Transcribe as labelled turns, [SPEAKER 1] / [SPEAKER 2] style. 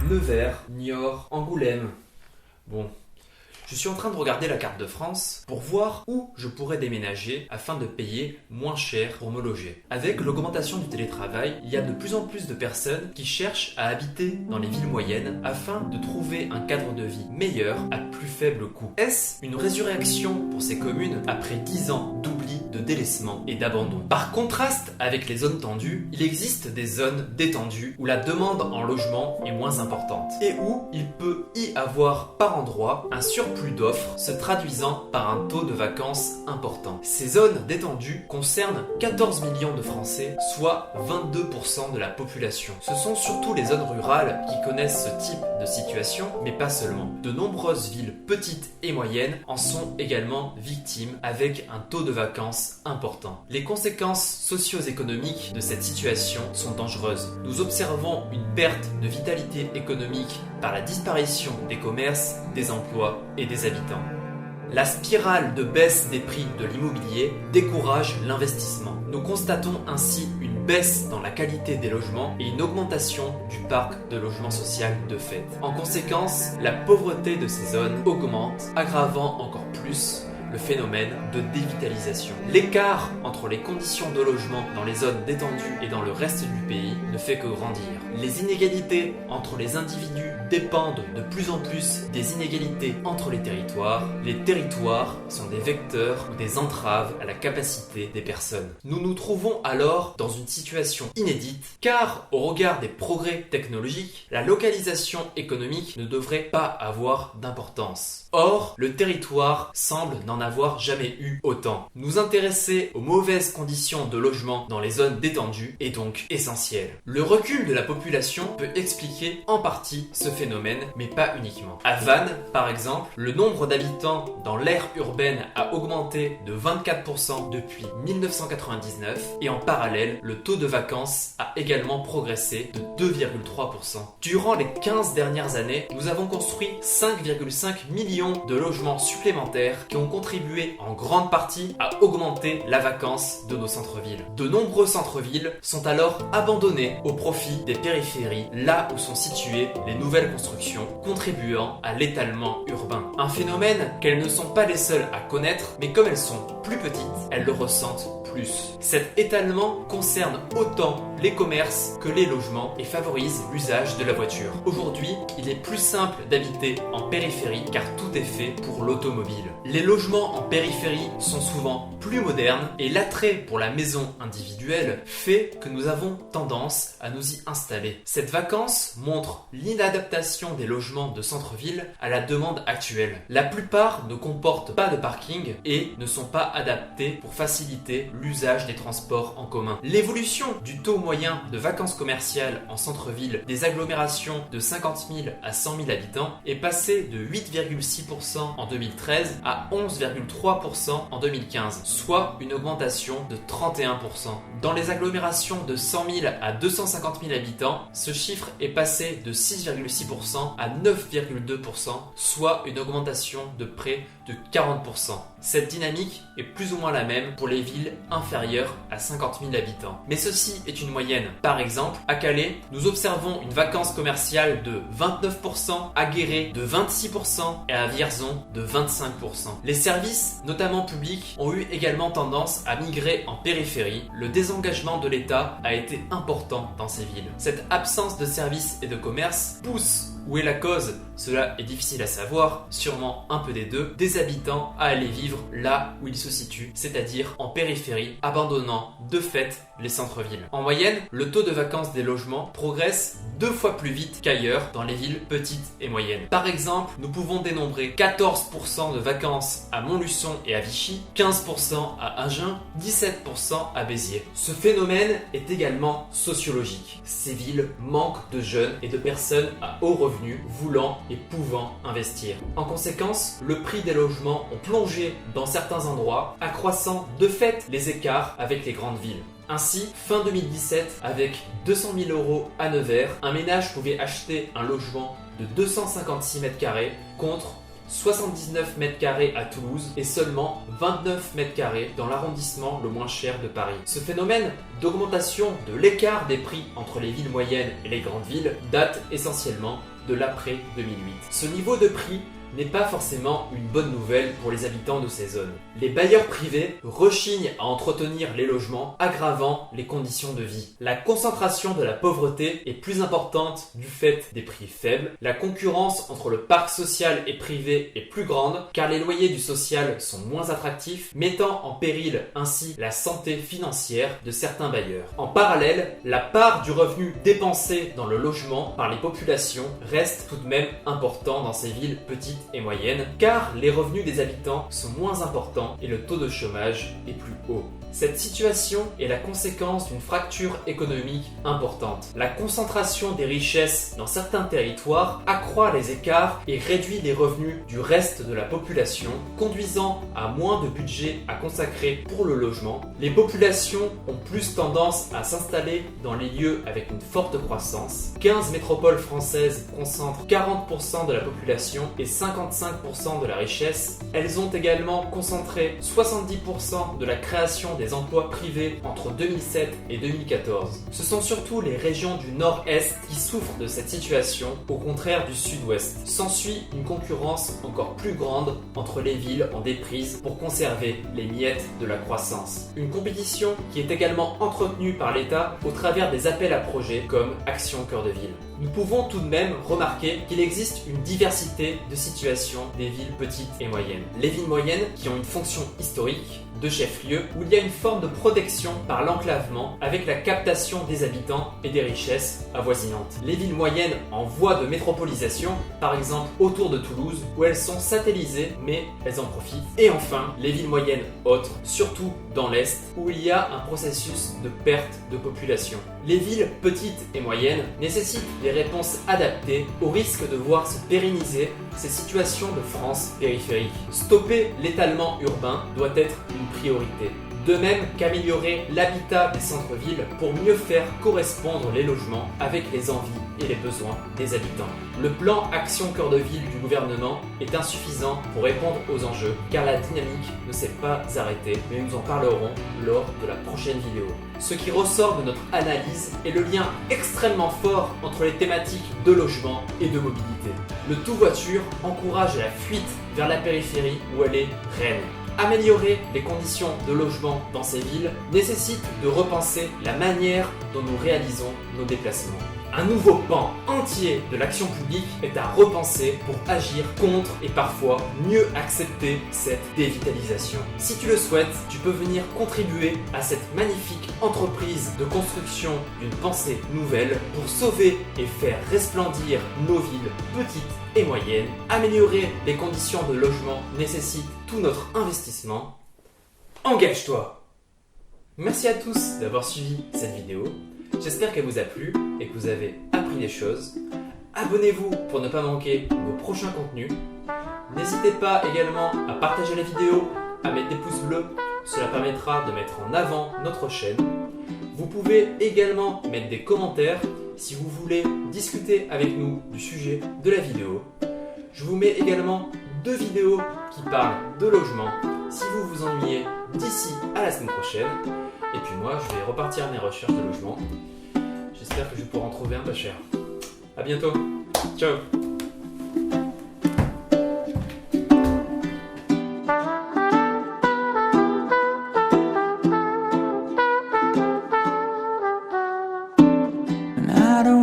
[SPEAKER 1] Nevers, Niort, Angoulême. Bon, je suis en train de regarder la carte de France pour voir où je pourrais déménager afin de payer moins cher pour me loger. Avec l'augmentation du télétravail, il y a de plus en plus de personnes qui cherchent à habiter dans les villes moyennes afin de trouver un cadre de vie meilleur à plus faible coût. Est-ce une résurrection pour ces communes après 10 ans d'oubli, de délaissement et d'abandon? Par contraste avec les zones tendues, il existe des zones détendues où la demande en logement est moins importante et où il peut y avoir par endroit un surplus d'offres se traduisant par un taux de vacances important. Ces zones détendues concernent 14 millions de Français, soit 22% de la population. Ce sont surtout les zones rurales qui connaissent ce type de situation, mais pas seulement. De nombreuses villes petites et moyennes en sont également victimes avec un taux de vacances important. Les conséquences socio-économiques de cette situation sont dangereuses. Nous observons une perte de vitalité économique par la disparition des commerces, des emplois et des habitants. La spirale de baisse des prix de l'immobilier décourage l'investissement. Nous constatons ainsi une baisse dans la qualité des logements et une augmentation du parc de logement social de fait. En conséquence, la pauvreté de ces zones augmente, aggravant encore plus le phénomène de dévitalisation. L'écart entre les conditions de logement dans les zones détendues et dans le reste du pays ne fait que grandir. Les inégalités entre les individus dépendent de plus en plus des inégalités entre les territoires. Les territoires sont des vecteurs ou des entraves à la capacité des personnes. Nous nous trouvons alors dans une situation inédite car au regard des progrès technologiques, la localisation économique ne devrait pas avoir d'importance. Or, le territoire semble n'en avoir jamais eu autant. Nous intéresser aux mauvaises conditions de logement dans les zones détendues est donc essentiel. Le recul de la population peut expliquer en partie ce phénomène, mais pas uniquement. À Vannes, par exemple, le nombre d'habitants dans l'aire urbaine a augmenté de 24% depuis 1999 et en parallèle, le taux de vacances a également progressé de 2,3%. Durant les 15 dernières années, nous avons construit 5,5 millions de logements supplémentaires qui ont contribué en grande partie à augmenter la vacance de nos centres-villes. De nombreux centres-villes sont alors abandonnés au profit des périphéries, là où sont situées les nouvelles constructions, contribuant à l'étalement urbain. Un phénomène qu'elles ne sont pas les seules à connaître, mais comme elles sont plus petites, elles le ressentent plus. Cet étalement concerne autant les commerces que les logements et favorise l'usage de la voiture. Aujourd'hui, il est plus simple d'habiter en périphérie car tout est fait pour l'automobile. Les logements en périphérie sont souvent plus modernes et l'attrait pour la maison individuelle fait que nous avons tendance à nous y installer. Cette vacance montre l'inadaptation des logements de centre-ville à la demande actuelle. La plupart ne comportent pas de parking et ne sont pas adaptés pour faciliter l'usage des transports en commun. L'évolution du taux moyen de vacances commerciales en centre-ville des agglomérations de 50 000 à 100 000 habitants est passée de 8,6% en 2013 à 11,3% en 2015, soit une augmentation de 31%. Dans les agglomérations de 100 000 à 250 000 habitants, ce chiffre est passé de 6,6% à 9,2%, soit une augmentation de près de 40%. Cette dynamique est plus ou moins la même pour les villes inférieures à 50 000 habitants. Mais ceci est une moyenne. Par exemple, à Calais, nous observons une vacance commerciale de 29%, à Guéret de 26% et à Vierzon de 25%. Les services, notamment publics, ont eu également tendance à migrer en périphérie. Le désengagement de l'État a été important dans ces villes. Cette absence de services et de commerce pousse. Où est la cause? Cela est difficile à savoir, sûrement un peu des deux, des habitants à aller vivre là où ils se situent, c'est-à-dire en périphérie, abandonnant de fait les centres-villes. En moyenne, le taux de vacances des logements progresse 2 fois plus vite qu'ailleurs dans les villes petites et moyennes. Par exemple, nous pouvons dénombrer 14% de vacances à Montluçon et à Vichy, 15% à Agen, 17% à Béziers. Ce phénomène est également sociologique. Ces villes manquent de jeunes et de personnes à haut revenu voulant et pouvant investir. En conséquence, le prix des logements ont plongé dans certains endroits, accroissant de fait les écarts avec les grandes villes. Ainsi, fin 2017, avec 200 000 € à Nevers, un ménage pouvait acheter un logement de 256 m² contre 79 mètres carrés à Toulouse et seulement 29 mètres carrés dans l'arrondissement le moins cher de Paris. Ce phénomène d'augmentation de l'écart des prix entre les villes moyennes et les grandes villes date essentiellement de l'après 2008. Ce niveau de prix n'est pas forcément une bonne nouvelle pour les habitants de ces zones. Les bailleurs privés rechignent à entretenir les logements, aggravant les conditions de vie. La concentration de la pauvreté est plus importante du fait des prix faibles. La concurrence entre le parc social et privé est plus grande car les loyers du social sont moins attractifs, mettant en péril ainsi la santé financière de certains bailleurs. En parallèle, la part du revenu dépensé dans le logement par les populations reste tout de même important dans ces villes petites et moyenne, car les revenus des habitants sont moins importants et le taux de chômage est plus haut. Cette situation est la conséquence d'une fracture économique importante. La concentration des richesses dans certains territoires accroît les écarts et réduit les revenus du reste de la population, conduisant à moins de budget à consacrer pour le logement. Les populations ont plus tendance à s'installer dans les lieux avec une forte croissance. 15 métropoles françaises concentrent 40% de la population et 55% de la richesse. Elles ont également concentré 70% de la création des emplois privés entre 2007 et 2014. Ce sont surtout les régions du nord-est qui souffrent de cette situation, au contraire du sud-ouest. S'ensuit une concurrence encore plus grande entre les villes en déprise pour conserver les miettes de la croissance. Une compétition qui est également entretenue par l'État au travers des appels à projets comme Action Cœur de Ville. Nous pouvons tout de même remarquer qu'il existe une diversité de situations des villes petites et moyennes. Les villes moyennes qui ont une fonction historique de chef-lieu où il y a une forme de protection par l'enclavement avec la captation des habitants et des richesses avoisinantes. Les villes moyennes en voie de métropolisation, par exemple autour de Toulouse, où elles sont satellisées mais elles en profitent. Et enfin, les villes moyennes autres, surtout dans l'Est, où il y a un processus de perte de population. Les villes petites et moyennes nécessitent des réponses adaptées au risque de voir se pérenniser ces situations de France périphérique. Stopper l'étalement urbain doit être une priorité. De même qu'améliorer l'habitat des centres-villes pour mieux faire correspondre les logements avec les envies et les besoins des habitants. Le plan Action Cœur de Ville du gouvernement est insuffisant pour répondre aux enjeux car la dynamique ne s'est pas arrêtée, mais nous en parlerons lors de la prochaine vidéo. Ce qui ressort de notre analyse est le lien extrêmement fort entre les thématiques de logement et de mobilité. Le tout-voiture encourage la fuite vers la périphérie où elle est reine. Améliorer les conditions de logement dans ces villes nécessite de repenser la manière dont nous réalisons nos déplacements. Un nouveau pan entier de l'action publique est à repenser pour agir contre et parfois mieux accepter cette dévitalisation. Si tu le souhaites, tu peux venir contribuer à cette magnifique entreprise de construction d'une pensée nouvelle pour sauver et faire resplendir nos villes petites et moyennes. Améliorer les conditions de logement nécessite tout notre investissement. Engage-toi! Merci à tous d'avoir suivi cette vidéo. J'espère qu'elle vous a plu et que vous avez appris des choses. Abonnez-vous pour ne pas manquer nos prochains contenus. N'hésitez pas également à partager la vidéo, à mettre des pouces bleus. Cela permettra de mettre en avant notre chaîne. Vous pouvez également mettre des commentaires si vous voulez discuter avec nous du sujet de la vidéo. Je vous mets également 2 vidéos qui parlent de logement si vous vous ennuyez d'ici à la semaine prochaine. Et puis moi, je vais repartir à mes recherches de logement. J'espère que je pourrai en trouver un pas cher. A bientôt. Ciao.
[SPEAKER 2] I don't